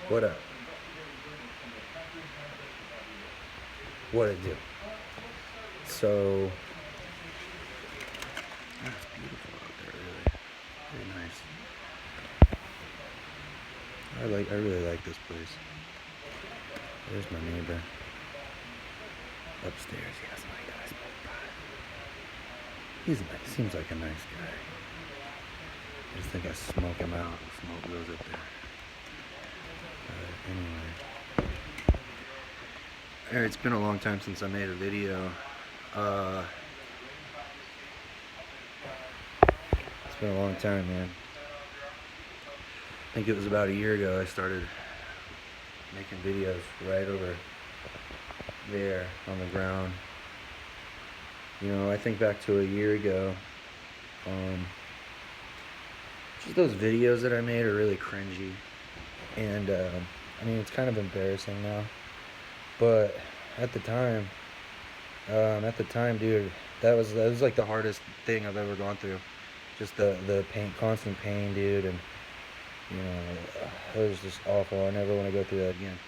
What up? What it do? So, it's beautiful out there, really. Very nice. I really like this place. There's my neighbor. Upstairs, yes, my guy smoke pot. He's nice. Seems like a nice guy. I just think I smoke him out. The smoke goes up there. Anyway. Alright, it's been a long time since I made a video. It's been a long time, man. I think it was about a year ago I started making videos right over there on the ground. You know, I think back to a year ago. Just those videos that I made are really cringy. And, I mean, it's kind of embarrassing now. But at the time, dude, that was like the hardest thing I've ever gone through. Just the pain, constant pain, dude, and you know, it was just awful. I never want to go through that again.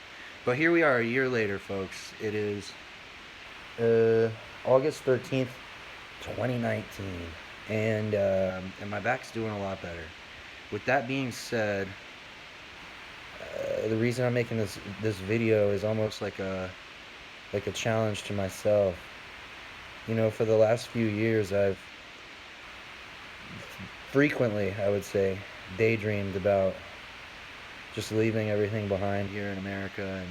But here we are, a year later, folks. It is August 13th, 2019, and my back's doing a lot better. With that being said, the reason I'm making this video is almost like a challenge to myself. You know, for the last few years, I've frequently, I would say, daydreamed about just leaving everything behind here in America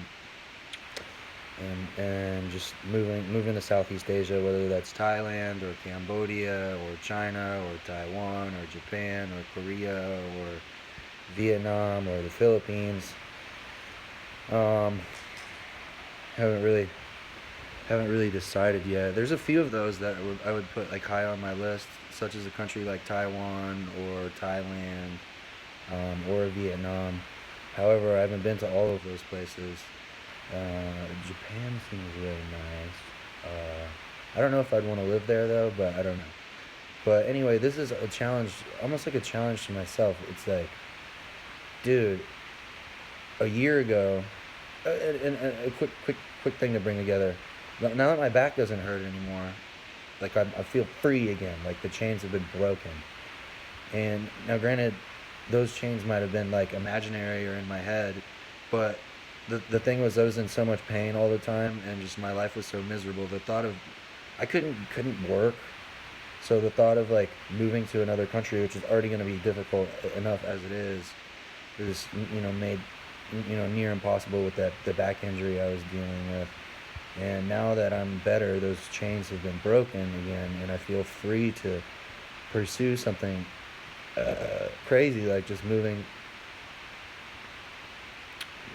and just moving to Southeast Asia, whether that's Thailand or Cambodia or China or Taiwan or Japan or Korea or Vietnam or the Philippines. Haven't really decided yet. There's a few of those that I would put like high on my list, such as a country like Taiwan or Thailand, or Vietnam. However, I haven't been to all of those places. Japan seems really nice. I don't know if I'd want to live there though, but I don't know. But anyway, this is a challenge, almost like a challenge to myself. It's like, dude, a year ago, and a quick thing to bring together. Now that my back doesn't hurt anymore, like I feel free again. Like the chains have been broken. And now, granted, those chains might have been like imaginary or in my head, but the thing was, I was in so much pain all the time, and just my life was so miserable. The thought of I couldn't work, so the thought of like moving to another country, which is already going to be difficult enough as it is made near impossible with the back injury I was dealing with. And now that I'm better, those chains have been broken again, and I feel free to pursue something crazy, like just moving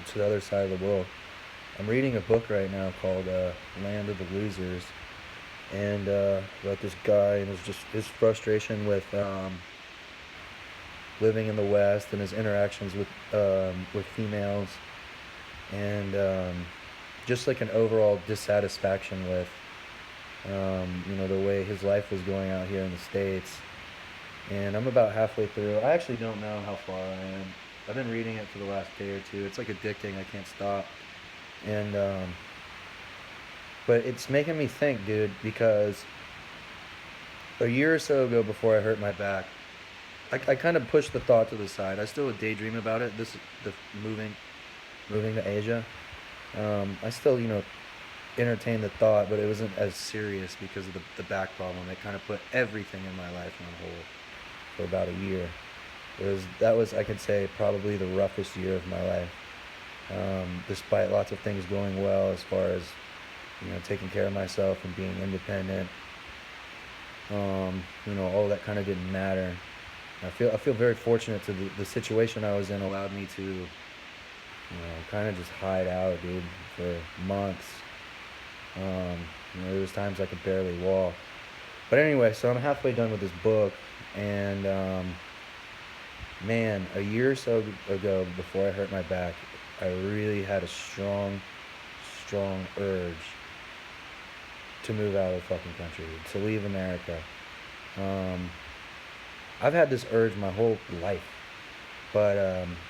to the other side of the world. I'm reading a book right now called Land of the Losers, and about this guy and his frustration with living in the West and his interactions with females, and just like an overall dissatisfaction with the way his life was going out here in the States. And I'm about halfway through. I actually don't know how far I am. I've been reading it for the last day or two. It's like addicting. I can't stop. And but it's making me think, dude, because a year or so ago, before I hurt my back, I kind of pushed the thought to the side. I still would daydream about it. The moving to Asia. I still, entertained the thought, but it wasn't as serious because of the back problem. It kind of put everything in my life on hold for about a year. That was, I could say, probably the roughest year of my life. Despite lots of things going well as far as, taking care of myself and being independent, all that kind of didn't matter. I feel very fortunate to the situation I was in allowed me to, kind of just hide out, dude, for months. There was times I could barely walk. But anyway, so I'm halfway done with this book, and man, a year or so ago, before I hurt my back, I really had a strong urge to move out of the fucking country, to leave America. I've had this urge my whole life, But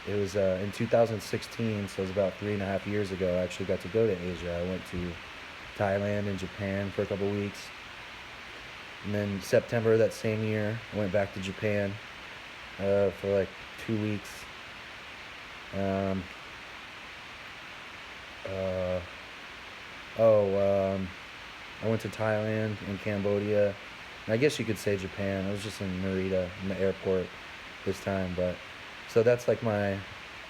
it was in 2016, so it was about 3.5 years ago. I actually got to go to Asia. I went to Thailand and Japan for a couple weeks. And then September that same year, I went back to Japan for like 2 weeks. Um, uh, I went to Thailand and Cambodia. And I guess you could say Japan. I was just in Narita in the airport this time, but so that's like my, I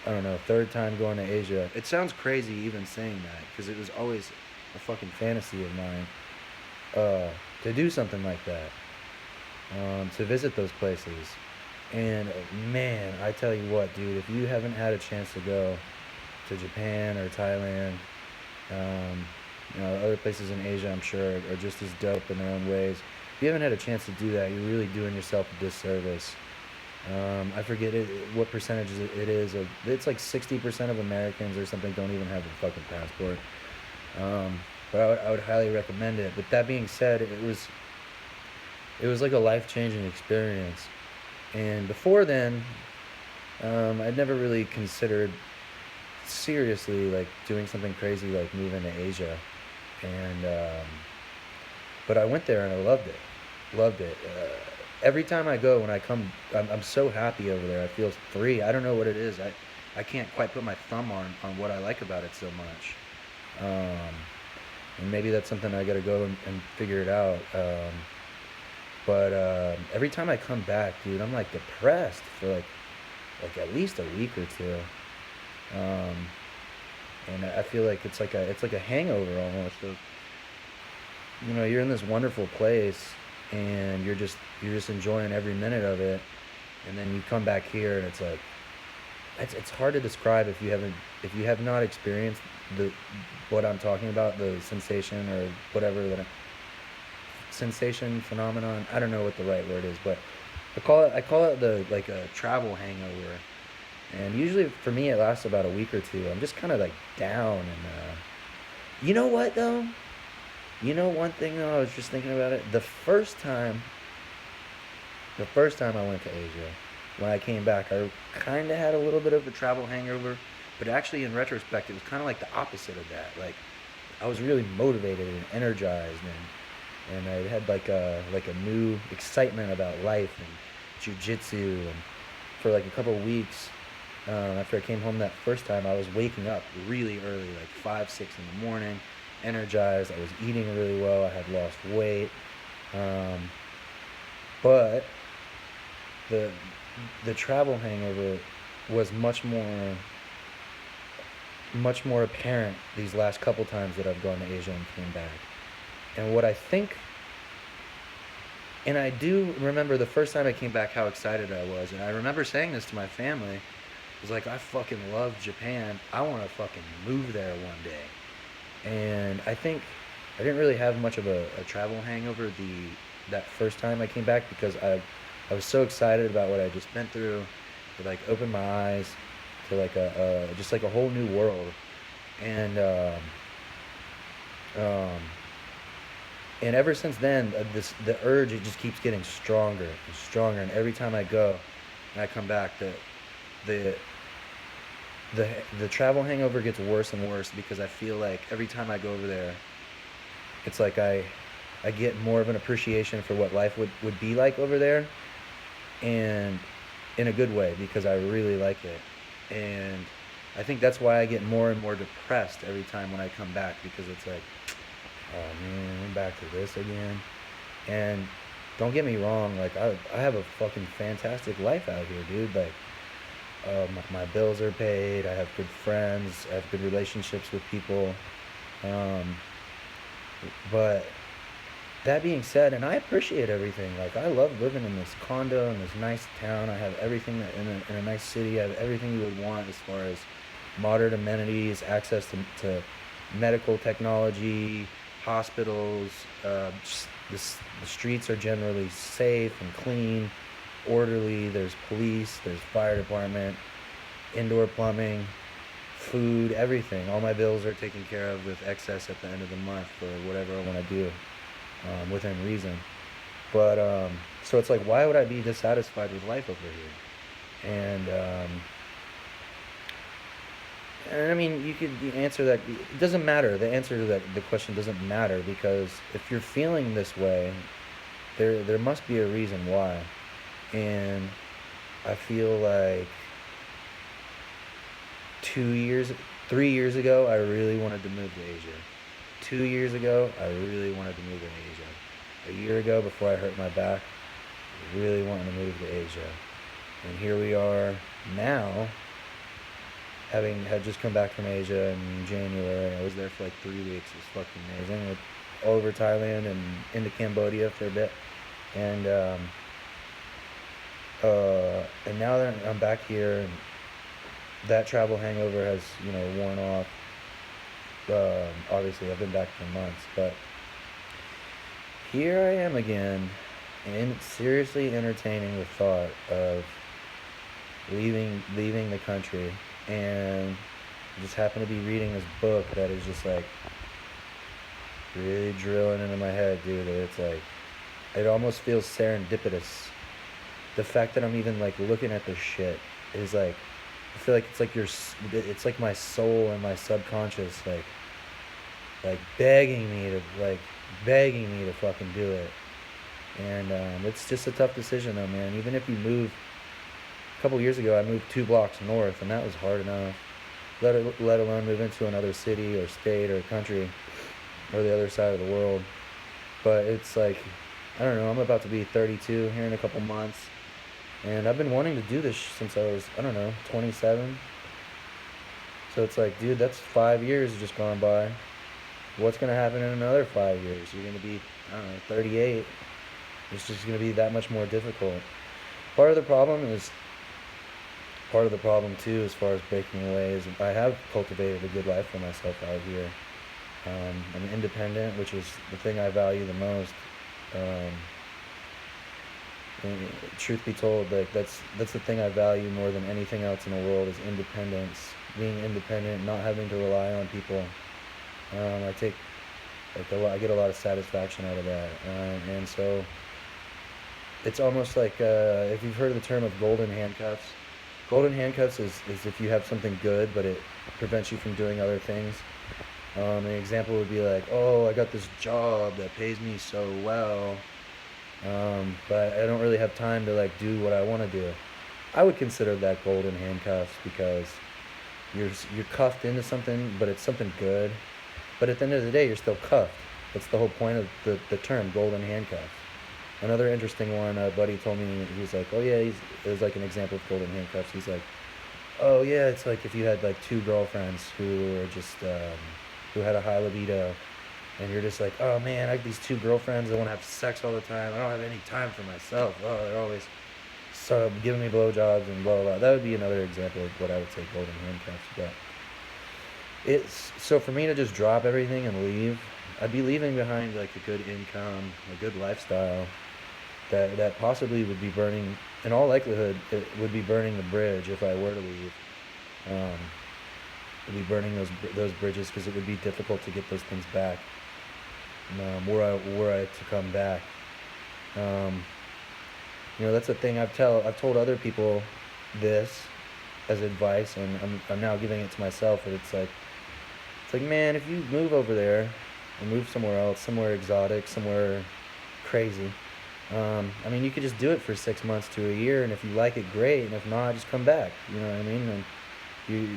don't know, third time going to Asia. It sounds crazy even saying that because it was always a fucking fantasy of mine uh, to do something like that, to visit those places. And man, I tell you what, dude, if you haven't had a chance to go to Japan or Thailand, um, other places in Asia, I'm sure, are just as dope in their own ways. If you haven't had a chance to do that, you're really doing yourself a disservice. I forget what percentage it is. It's like 60% of Americans or something don't even have a fucking passport. But I would highly recommend it. But that being said, it was like a life changing experience. And before then, I'd never really considered seriously like doing something crazy like moving to Asia. And but I went there and I loved it. Loved it. Every time I go, when I come, I'm so happy over there. I feel free. I don't know what it is. I can't quite put my thumb on what I like about it so much. Um, and maybe that's something I got to go and figure it out. But every time I come back, dude, I'm like depressed for like at least a week or two. Um, and I feel like it's like a hangover almost. You're in this wonderful place and you're just enjoying every minute of it, and then you come back here and it's like it's hard to describe if you have not experienced the what I'm talking about, the sensation or whatever that sensation phenomenon. I don't know what the right word is, but I call it the like a travel hangover. And usually for me it lasts about a week or two. I'm just kind of like down and you know what though? One thing though, I was just thinking about it. The first time I went to Asia, when I came back, I kind of had a little bit of a travel hangover, but actually, in retrospect, it was kind of like the opposite of that. Like, I was really motivated and energized, and I had like a new excitement about life and jujitsu, and for like a couple of weeks. After I came home that first time, I was waking up really early, like 5, 6 in the morning, energized. I was eating really well. I had lost weight. Um, but the the travel hangover was much more apparent these last couple times that I've gone to Asia and came back. And what I think, and I do remember the first time I came back how excited I was, and I remember saying this to my family. I was like, I fucking love Japan. I want to fucking move there one day. And I think I didn't really have much of a travel hangover that first time I came back because I was so excited about what I just been through. It like opened my eyes to like just like a whole new world. And um, and ever since then, the urge, it just keeps getting stronger and stronger. And every time I go and I come back, the the the travel hangover gets worse and worse because I feel like every time I go over there, it's like I get more of an appreciation for what life would be like over there, and in a good way because I really like it. And I think that's why I get more and more depressed every time when I come back because it's like, oh man, I'm back to this again. And don't get me wrong, like I have a fucking fantastic life out here, dude. Like my bills are paid. I have good friends. I have good relationships with people. Um, but that being said, and I appreciate everything. Like I love living in this condo in this nice town. I have everything that in a nice city. I have everything you would want as far as modern amenities, access to medical technology, hospitals. The streets are generally safe and clean, orderly. There's police. There's fire department, indoor plumbing, food, everything. All my bills are taken care of with excess at the end of the month for whatever I want to do, within reason. But so it's like, why would I be dissatisfied with life over here? And and I mean, you answer that. It doesn't matter. The answer to the question doesn't matter, because if you're feeling this way, there must be a reason why. And I feel like 2 years, 3 years ago, I really wanted to move to Asia. 2 years ago, I really wanted to move to Asia. A year ago, before I hurt my back, I really wanted to move to Asia. And here we are now, having had just come back from Asia in January. I was there for like 3 weeks. It was fucking amazing. All over Thailand and into Cambodia for a bit. And and now that I'm back here, and that travel hangover has, worn off. Obviously, I've been back for months, but here I am again, and seriously entertaining the thought of leaving the country. And I just happen to be reading this book that is just like really drilling into my head, dude. It's like, it almost feels serendipitous. The fact that I'm even like looking at this shit is like, I feel like it's like my soul and my subconscious like begging me to fucking do it. And it's just a tough decision though, man. Even if you move, a couple years ago I moved 2 blocks north, and that was hard enough. Let alone move into another city or state or country or the other side of the world. But it's like, I don't know. I'm about to be 32 here in a couple months, and I've been wanting to do this since I was, I don't know, 27. So it's like, dude, that's 5 years just gone by. What's gonna happen in another 5 years? You're gonna be, I don't know, 38. It's just gonna be that much more difficult. Part of the problem is, part of the problem too, as far as breaking away, is I have cultivated a good life for myself out here. I'm independent, which is the thing I value the most. Um, and truth be told, like that's the thing I value more than anything else in the world, is independence. Being independent, not having to rely on people. I take like I get a lot of satisfaction out of that, and so it's almost like, if you've heard of the term of golden handcuffs. Golden handcuffs is if you have something good, but it prevents you from doing other things. An example would be like, oh, I got this job that pays me so well, but I don't really have time to like do what I want to do. I would consider that golden handcuffs, because you're cuffed into something, but it's something good. But at the end of the day, you're still cuffed. That's the whole point of the term golden handcuffs. Another interesting one, a buddy told me, he was like, oh yeah, it was like an example of golden handcuffs. He's like, oh yeah, it's like if you had like 2 girlfriends who were just, who had a high libido, and you're just like, oh man, I have these 2 girlfriends, I want to have sex all the time, I don't have any time for myself, oh, they're always giving me blowjobs and blah, blah, blah. That would be another example of what I would say golden handcuffs. But it's, so for me to just drop everything and leave, I'd be leaving behind like a good income, a good lifestyle, that possibly would be burning, in all likelihood, it would be burning the bridge if I were to leave. Um, it would be burning those bridges, because it would be difficult to get those things back, were I to come back. Um, that's the thing. I've told other people this as advice, and I'm now giving it to myself. But it's like, man, if you move over there or move somewhere else, somewhere exotic, somewhere crazy, I mean, you could just do it for 6 months to a year, and if you like it, great, and if not, just come back. You know what I mean? And you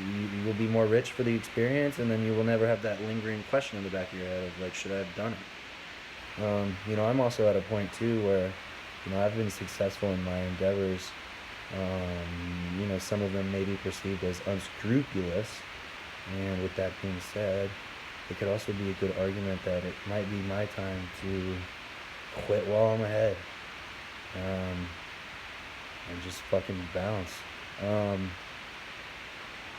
will be more rich for the experience, and then you will never have that lingering question in the back of your head of like, should I have done it? I'm also at a point too where, I've been successful in my endeavors. Some of them may be perceived as unscrupulous, and with that being said, it could also be a good argument that it might be my time to quit while I'm ahead, and just fucking bounce.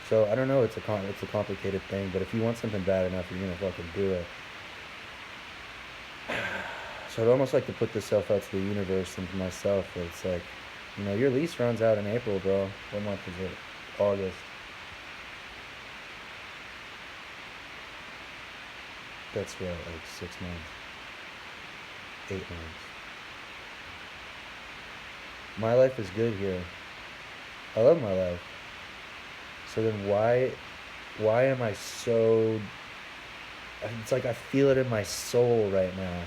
So I don't know. It's a complicated thing, but if you want something bad enough, you're gonna fucking do it. So I'd almost like to put this stuff out to the universe and to myself. That it's like, your lease runs out in April, bro. What month is it? August. That's what, like 6 months, 8 months. My life is good here. I love my life. So then why am I so, it's like I feel it in my soul right now.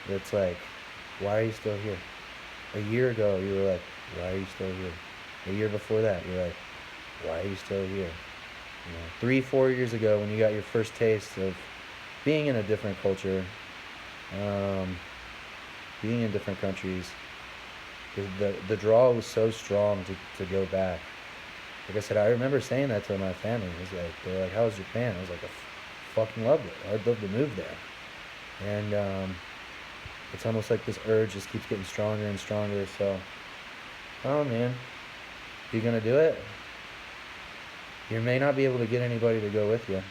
It's like, why are you still here? A year ago, you were like, why are you still here? A year before that, you're like, why are you still here? 3, 4 years ago, when you got your first taste of being in a different culture, um, being in different countries, the draw was so strong to go back. Like I said, I remember saying that to my family. It was like, they're like, "How was Japan?" I was like, fucking loved it. I'd love to move there." And it's almost like this urge just keeps getting stronger and stronger. So, oh man, you gonna do it? You may not be able to get anybody to go with you.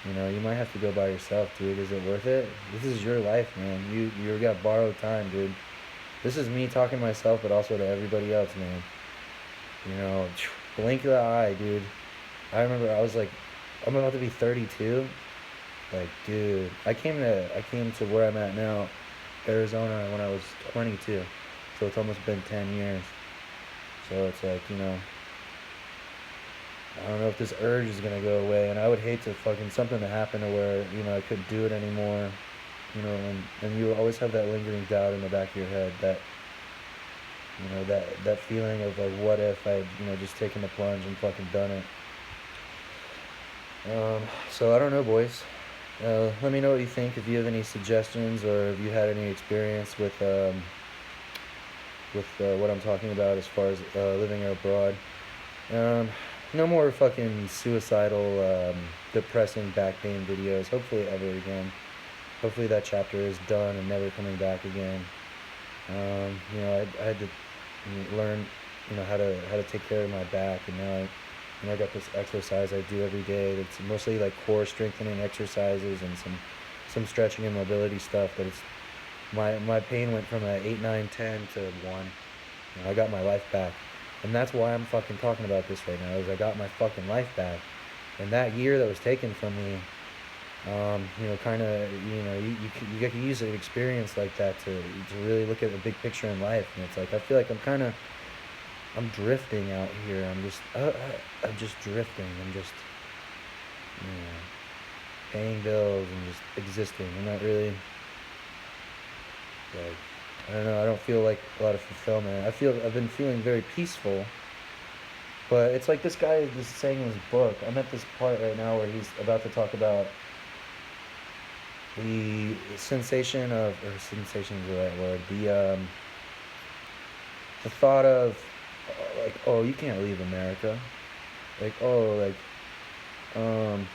You might have to go by yourself, dude. Is it worth it? This is your life, man. You got borrowed time, dude. This is me talking to myself, but also to everybody else, man. You know, blink of the eye, dude. I remember I was like, I'm about to be 32. Like, dude, I came to where I'm at now, Arizona, when I was 22. So it's almost been 10 years. So it's like, I don't know if this urge is gonna go away, and I would hate to fucking something to happen to where I couldn't do it anymore. And you always have that lingering doubt in the back of your head that that feeling of like, what if I just taken the plunge and fucking done it. So I don't know, boys. Let me know what you think. If you have any suggestions or if you had any experience with what I'm talking about as far as living abroad. Um, no more fucking suicidal, depressing back pain videos. Hopefully ever again. Hopefully that chapter is done and never coming back again. I had to learn, how to take care of my back, and now I got this exercise I do every day. It's mostly like core strengthening exercises and some stretching and mobility stuff. But it's my pain went from a 8, 9, 10 to 1. I got my life back, and that's why I'm fucking talking about this right now. Is I got my fucking life back, and that year that was taken from me, kind of, you get to use an experience like that to really look at the big picture in life. And it's like I feel like I'm drifting out here. I'm just drifting. I'm just, paying bills and just existing. I'm not really like, I don't know. I don't feel like a lot of fulfillment. I've been feeling very peaceful, but it's like this guy is saying in his book. I'm at this part right now where he's about to talk about the sensation of, or sensation is the right word, the thought of, like, oh, you can't leave America, like, oh, like, um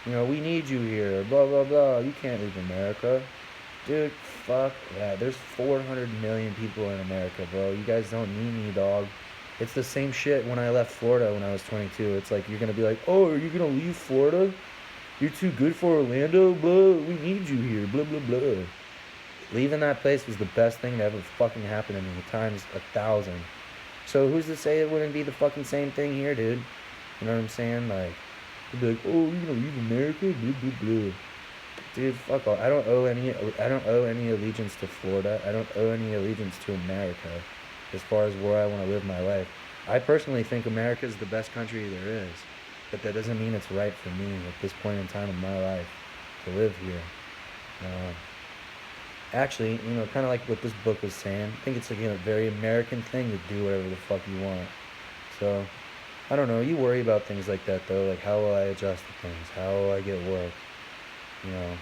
we need you here, blah blah blah, you can't leave America. Dude, fuck that. There's 400 million people in America, bro. You guys don't need me, dog. It's the same shit when I left Florida when I was 22. It's like, you're gonna be like, oh, are you gonna leave Florida? You're too good for Orlando, blah. We need you here, blah blah blah. Leaving that place was the best thing that ever fucking happened to me, times 1,000. So who's to say it wouldn't be the fucking same thing here, dude? You know what I'm saying? Like, you'd be like, oh, you're gonna leave America, blah blah blah. Dude, fuck all. I don't owe any allegiance to Florida. I don't owe any allegiance to America as far as where I want to live my life. I personally think America is the best country there is, but that doesn't mean it's right for me at this point in time in my life to live here. Uh, Actually, kind of like what this book was saying, I think it's like a very American thing to do whatever the fuck you want. So, I don't know. You worry about things like that though, like how will I adjust to things? How will I get work? You know,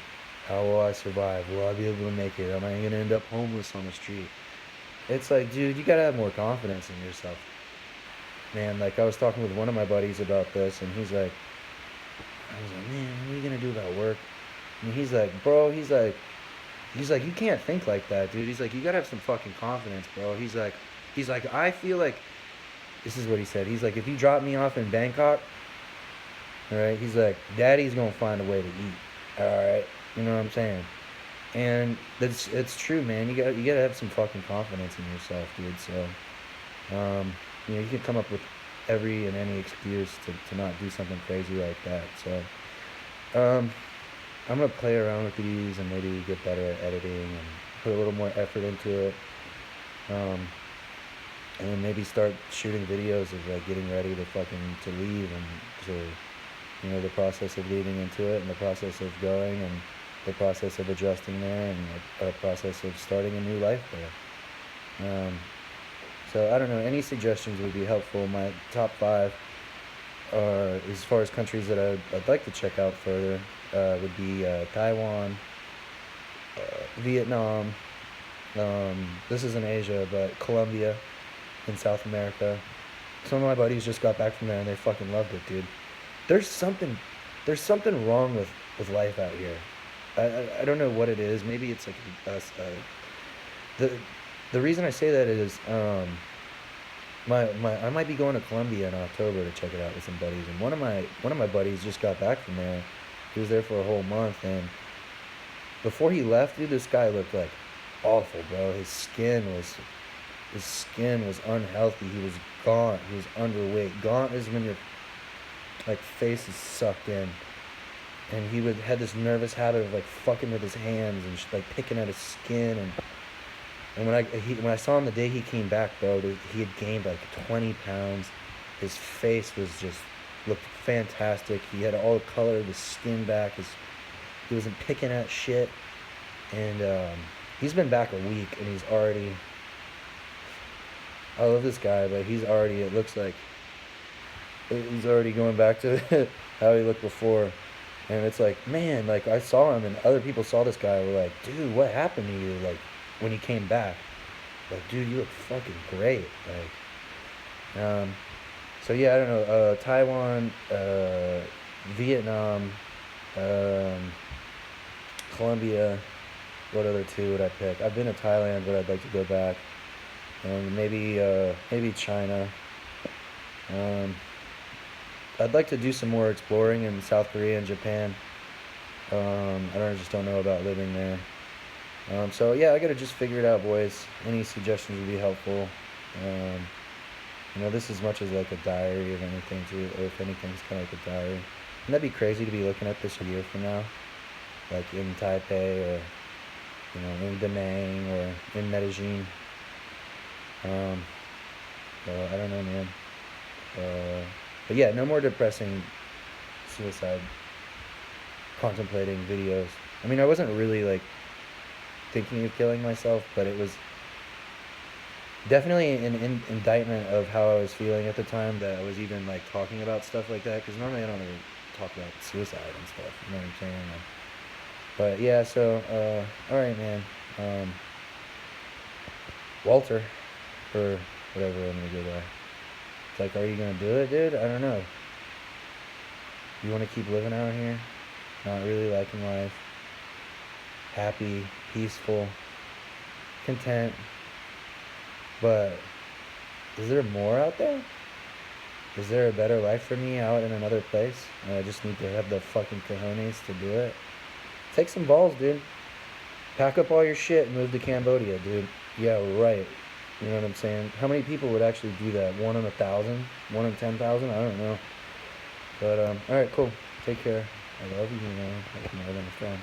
how will I survive? Will I be able to make it? Am I gonna end up homeless on the street? It's like, dude, you gotta have more confidence in yourself, man. Like I was talking with one of my buddies about this, and I was like, man, what are you gonna do about work? And he's like, bro, he's like, you can't think like that, dude. He's like, you gotta have some fucking confidence, bro. He's like, I feel like, this is what he said. He's like, if you drop me off in Bangkok, all right, he's like, Daddy's gonna find a way to eat. All right, you know what I'm saying? And it's true, man. You gotta have some fucking confidence in yourself, dude. So, you can come up with every and any excuse to not do something crazy like that. So, um, I'm gonna play around with these and maybe get better at editing and put a little more effort into it. Um, and then maybe start shooting videos of like getting ready to to leave, and to, you know, the process of leading into it, and the process of going, and the process of adjusting there, and a process of starting a new life there. So I don't know. Any suggestions would be helpful. My top five are, as far as countries that I'd like to check out further, would be Taiwan, Vietnam. This is in Asia, but Colombia in South America. Some of my buddies just got back from there and they fucking loved it, dude. There's something, there's something wrong with life out here. I don't know what it is. Maybe it's like us. The the reason I say that is my I might be going to Colombia in October to check it out with some buddies, and one of my buddies just got back from there. He was there for a whole month, and before he left, dude, this guy looked like awful, bro. His skin was unhealthy. He was gaunt. He was underweight. Gaunt is when your like face is sucked in, and he would had this nervous habit of like fucking with his hands and like picking at his skin. And when I saw him the day he came back, bro, he had gained like 20 pounds. His face was just looked fantastic. He had all the color of his skin back. He wasn't picking at shit. And he's been back a week, and he's already. I love this guy, but he's already. It looks like he's already going back to how he looked before. And it's like, man, like I saw him, and other people saw this guy. Were like, dude, what happened to you? Like when he came back, like, dude, you look fucking great. So yeah, I don't know. Taiwan, Vietnam, um, Colombia. What other two would I pick? I've been to Thailand, but I'd like to go back. And maybe China. Um, I'd like to do some more exploring in South Korea and Japan. I just don't know about living there. So yeah, I gotta just figure it out, boys. Any suggestions would be helpful. Um, this is much as like a diary of anything too, or if anything, it's kind of like a diary. And that'd be crazy to be looking at this a year from now, like in Taipei, or in Da Nang, or in Medellin. Um, so I don't know, man. But yeah, no more depressing suicide contemplating videos. I mean, I wasn't really like thinking of killing myself, but it was definitely an indictment of how I was feeling at the time that I was even like talking about stuff like that. Because normally I don't ever talk about suicide and stuff. You know what I'm saying? But yeah, so all right, man. Walter, or whatever I'm gonna go by. It's like, are you gonna do it, dude? I don't know. You want to keep living out here, not really liking life, happy, peaceful, content, but is there more out there? Is there a better life for me out in another place? And I just need to have the fucking cojones to do it. Take some balls, dude. Pack up all your shit and move to Cambodia, dude. Yeah, right. You know what I'm saying? How many people would actually do that? 1 in 1,000? 1 in 10,000? I don't know. But, alright, cool. Take care. I love you, man. Like more than a friend.